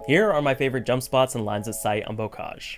Here are my favorite jump spots and lines of sight on Bocage.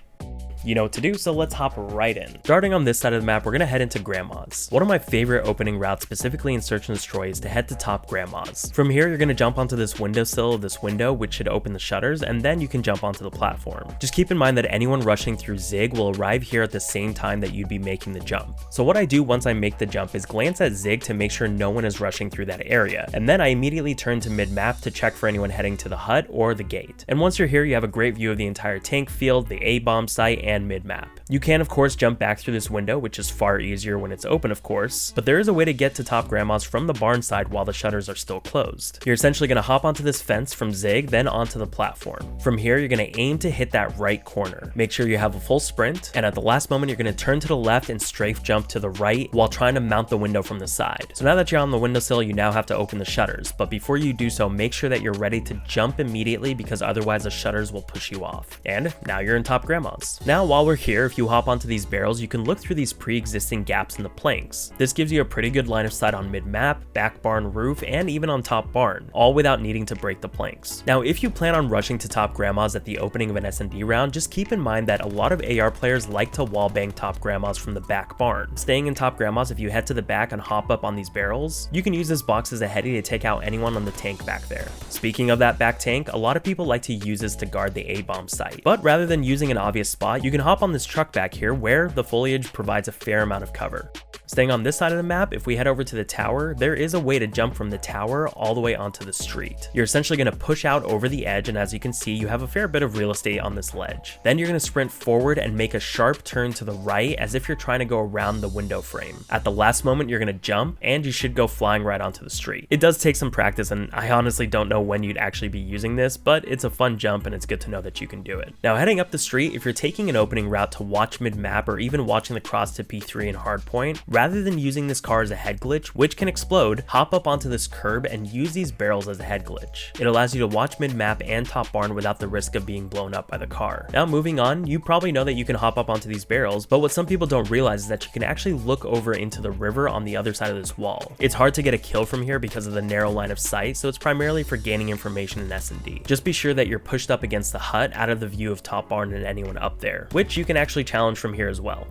You know what to do, so let's hop right in. Starting on this side of the map, we're gonna head into Grandma's. One of my favorite opening routes, specifically in Search and Destroy, is to head to top Grandma's. From here, you're gonna jump onto this windowsill of this window, which should open the shutters, and then you can jump onto the platform. Just keep in mind that anyone rushing through Zig will arrive here at the same time that you'd be making the jump. So what I do once I make the jump is glance at Zig to make sure no one is rushing through that area, and then I immediately turn to mid-map to check for anyone heading to the hut or the gate. And once you're here, you have a great view of the entire tank field, the A-bomb site, and mid-map. You can of course jump back through this window, which is far easier when it's open of course, but there is a way to get to top Grandma's from the barn side while the shutters are still closed. You're essentially going to hop onto this fence from Zig, then onto the platform. From here, you're going to aim to hit that right corner. Make sure you have a full sprint, and at the last moment, you're going to turn to the left and strafe jump to the right while trying to mount the window from the side. So now that you're on the windowsill, you now have to open the shutters, but before you do so, make sure that you're ready to jump immediately because otherwise the shutters will push you off. And now you're in top Grandma's. Now while we're here, if you hop onto these barrels, you can look through these pre-existing gaps in the planks. This gives you a pretty good line of sight on mid-map, back barn roof, and even on top barn, all without needing to break the planks. Now, if you plan on rushing to top Grandma's at the opening of an S&D round, just keep in mind that a lot of AR players like to wallbang top Grandma's from the back barn. Staying in top Grandma's, if you head to the back and hop up on these barrels, you can use this box as a heady to take out anyone on the tank back there. Speaking of that back tank, a lot of people like to use this to guard the A-bomb site, but rather than using an obvious spot, you can hop on this truck back here where the foliage provides a fair amount of cover. Staying on this side of the map, if we head over to the tower, there is a way to jump from the tower all the way onto the street. You're essentially going to push out over the edge, and as you can see, you have a fair bit of real estate on this ledge. Then you're going to sprint forward and make a sharp turn to the right as if you're trying to go around the window frame. At the last moment, you're going to jump, and you should go flying right onto the street. It does take some practice, and I honestly don't know when you'd actually be using this, but it's a fun jump, and it's good to know that you can do it. Now, heading up the street, if you're taking an opening route to watch mid-map or even watching the cross to P3 and Hardpoint, rather than using this car as a head glitch, which can explode, hop up onto this curb and use these barrels as a head glitch. It allows you to watch mid-map and top barn without the risk of being blown up by the car. Now moving on, you probably know that you can hop up onto these barrels, but what some people don't realize is that you can actually look over into the river on the other side of this wall. It's hard to get a kill from here because of the narrow line of sight, so it's primarily for gaining information in S&D. Just be sure that you're pushed up against the hut out of the view of top barn and anyone up there, which you can actually challenge from here as well.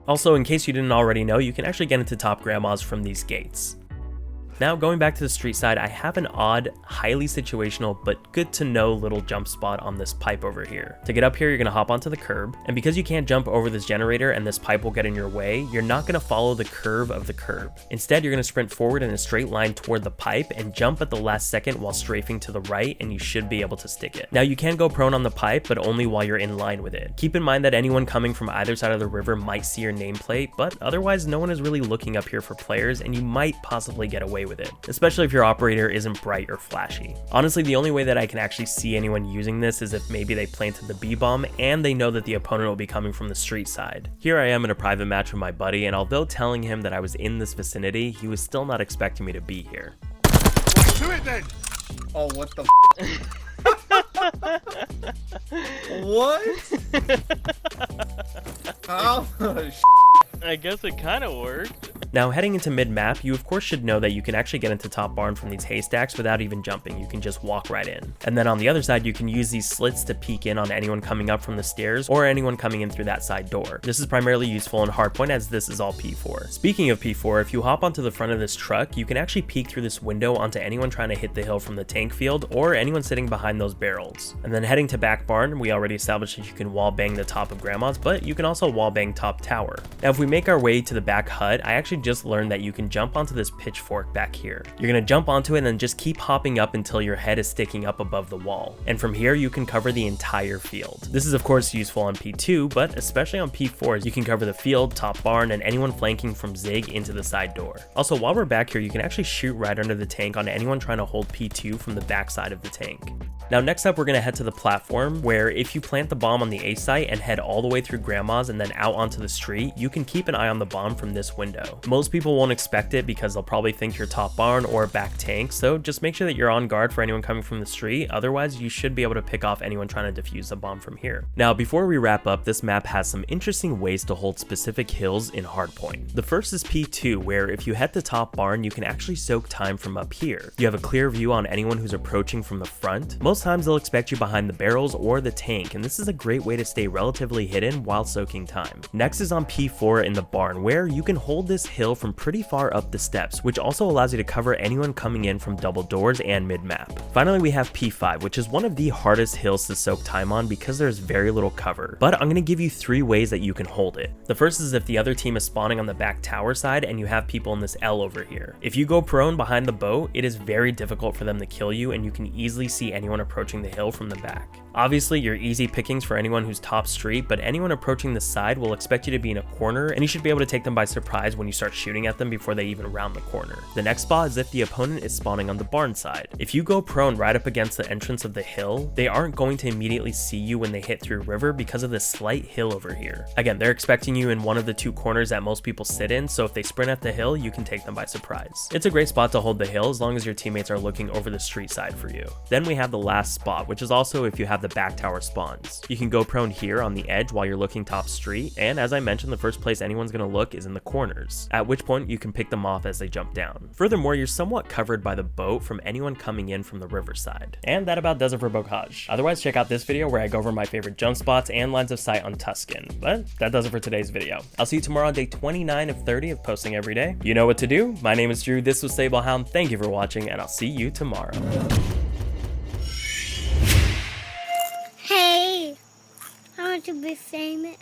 Also, in case you didn't already know, you can actually get into top Grandma's from these gates. Now, going back to the street side, I have an odd, highly situational, but good to know little jump spot on this pipe over here. To get up here, you're gonna hop onto the curb, and because you can't jump over this generator and this pipe will get in your way, you're not gonna follow the curve of the curb. Instead, you're gonna sprint forward in a straight line toward the pipe and jump at the last second while strafing to the right, and you should be able to stick it. Now, you can go prone on the pipe, but only while you're in line with it. Keep in mind that anyone coming from either side of the river might see your nameplate, but otherwise no one is really looking up here for players, and you might possibly get away with it, especially if your operator isn't bright or flashy. Honestly, the only way that I can actually see anyone using this is if maybe they planted the B-bomb and they know that the opponent will be coming from the street side. Here I am in a private match with my buddy, and although telling him that I was in this vicinity, he was still not expecting me to be here. Do it then! Oh, what the What? How? I guess it kind of worked. Now, heading into mid-map, you of course should know that you can actually get into top barn from these haystacks without even jumping. You can just walk right in. And then on the other side, you can use these slits to peek in on anyone coming up from the stairs or anyone coming in through that side door. This is primarily useful in Hardpoint as this is all P4. Speaking of P4, if you hop onto the front of this truck, you can actually peek through this window onto anyone trying to hit the hill from the tank field or anyone sitting behind those barrels. And then heading to back barn, we already established that you can wall bang the top of Grandma's, but you can also wall bang top tower. Now, if we make our way to the back hut, I actually just learned that you can jump onto this pitchfork back here. You're gonna jump onto it and then just keep hopping up until your head is sticking up above the wall. And from here, you can cover the entire field. This is of course useful on P2, but especially on P4s, you can cover the field, top barn, and anyone flanking from Zig into the side door. Also, while we're back here, you can actually shoot right under the tank on anyone trying to hold P2 from the back side of the tank. Now next up, we're gonna head to the platform where if you plant the bomb on the A site and head all the way through Grandma's and then out onto the street, you can keep an eye on the bomb from this window. Most people won't expect it because they'll probably think you're top barn or back tank, so just make sure that you're on guard for anyone coming from the street, otherwise you should be able to pick off anyone trying to defuse the bomb from here. Now before we wrap up, this map has some interesting ways to hold specific hills in Hardpoint. The first is P2, where if you head to top barn, you can actually soak time from up here. You have a clear view on anyone who's approaching from the front. Most Most times they'll expect you behind the barrels or the tank, and this is a great way to stay relatively hidden while soaking time. Next is on P4 in the barn, where you can hold this hill from pretty far up the steps, which also allows you to cover anyone coming in from double doors and mid-map. Finally, we have P5, which is one of the hardest hills to soak time on because there's very little cover, but I'm going to give you 3 ways that you can hold it. The first is if the other team is spawning on the back tower side and you have people in this L over here. If you go prone behind the boat, it is very difficult for them to kill you, and you can easily see anyone approaching the hill from the back. Obviously, you're easy pickings for anyone who's top street, but anyone approaching the side will expect you to be in a corner, and you should be able to take them by surprise when you start shooting at them before they even round the corner. The next spot is if the opponent is spawning on the barn side. If you go prone right up against the entrance of the hill, they aren't going to immediately see you when they hit through river because of this slight hill over here. Again, they're expecting you in one of the 2 corners that most people sit in, so if they sprint at the hill, you can take them by surprise. It's a great spot to hold the hill as long as your teammates are looking over the street side for you. Then we have the last spot, which is also if you have the back tower spawns. You can go prone here on the edge while you're looking top street, and as I mentioned, the first place anyone's going to look is in the corners, at which point you can pick them off as they jump down. Furthermore, you're somewhat covered by the boat from anyone coming in from the riverside. And that about does it for Bocage. Otherwise, check out this video where I go over my favorite jump spots and lines of sight on Tuscan. But that does it for today's video. I'll see you tomorrow on day 29 of 30 of posting every day. You know what to do. My name is Drew, this was Sablehound, thank you for watching, and I'll see you tomorrow. Hey, I want to be famous.